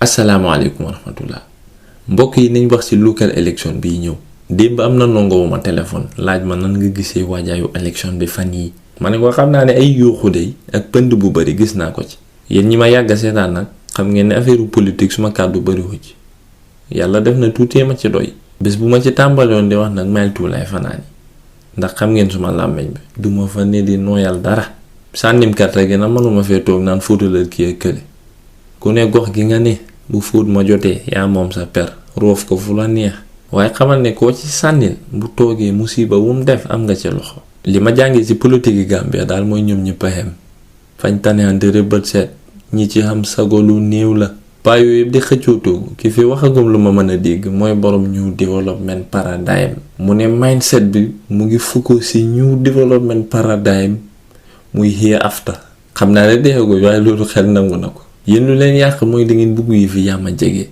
asalaamaaleykum wa rahmatullah mbokk yi nañ wax ci local election bi ñëw démb am na ndongo ma téléphone laaj ma nan nga gisee waajaayu election bi fan yi ma ne ko xam naa ne ay yuuxu dey ak pënd bu bari gis naa ko ci yéen ñi ma yàgg seetaan nag xam ngeen ne affaire politique suma kàddu bariwu ci yàlla def na tuutee ma ci doy bés bu ma ci tàmbaloon di wax nag maytu lay fanaani ndax xam ngeen suma làmmeñ bi duma fa ne di nooyal dara sànnim carte gi na mënuma fee toog naan fóotalal kii ak kële ku ne gox gi nga ne bu fóot ma jotee yaa moom sa per roof ko fu la neex waaye xamal ne koo ci sànnil bu toogee musiba wu mu def am nga ci loxo li ma jàngee ci politique yi Gambia daal mooy ñoom ñëpp a xem fañ taneante rëbët seet ñi ci xam sago lu néew la paa yooyu yëpp di xëccoo toogu ki fi waxagum lu ma mën a dégg mooy borom New Development Paradigm mu ne mindset bi mu ngi focus ci New Development Paradigm muy hereafter xam naa ne deexagul waaye loolu xel nangu na ko yéen lu leen yàq mooy da ngeen bugg yi fi yàmma jege.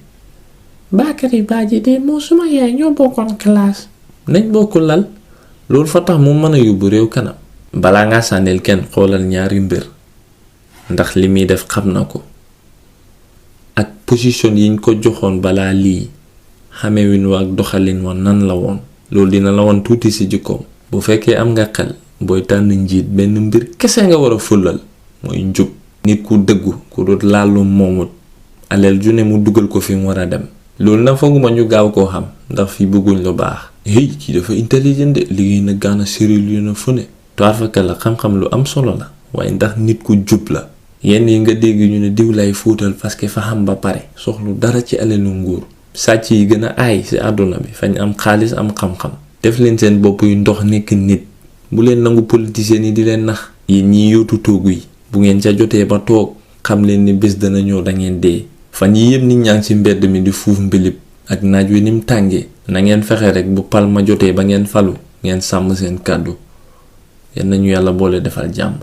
Bakary Badji de moo suma yaay ñoo bokkoon classe. nañ bokk lal loolu fa tax mu mën a yóbbu réew kanam. balaa ngaa sànnil kenn xoolal ñaari mbir ndax li muy def xam na ko ak position yiñ ko joxoon balaa lii xamewin wa ak doxalin wa nan la woon loolu dina la woon tuuti ci jikkoom. bu fekkee am nga xel booy tànn njiit benn mbir kese nga war a fulal mooy njub. nit ku dëggu ku dut laalu moomut aleel ju ne mu dugal ko fi mu war a dem loolu na fooguma ñu gaaw koo xam ndax fi bëgguñ lu baax kii dafa intelligent de liggéey na gaana séril yu na fu ne toirfaka la xam-xam lu am solo la waaye ndax nit ku jub la yenn yi nga dégg ñu ne diw lay fóotal parce que fa xam ba pare soxlu dara ci aleelu nguur sàcc yi gën a aay ci àdduna bi fañ am xaalis am xam-xam def leen seen bopp yu ndox nekk nit bu leen nangu politiciens yi di leen nax yéen ñi yootu toogu yi bu ngeen ca jotee ba toog xam leen ni bés dana ñëw da ngeen dee fan yi yëpp nit ñaa ngi ci mbedd mi di fuuf mbilib ak naaj wi ni mu tàngee na ngeen fexe rek bu pal ma jotee ba ngeen falu ngeen sàmm seen kàddu yal nañu yàlla boole defal jàmm.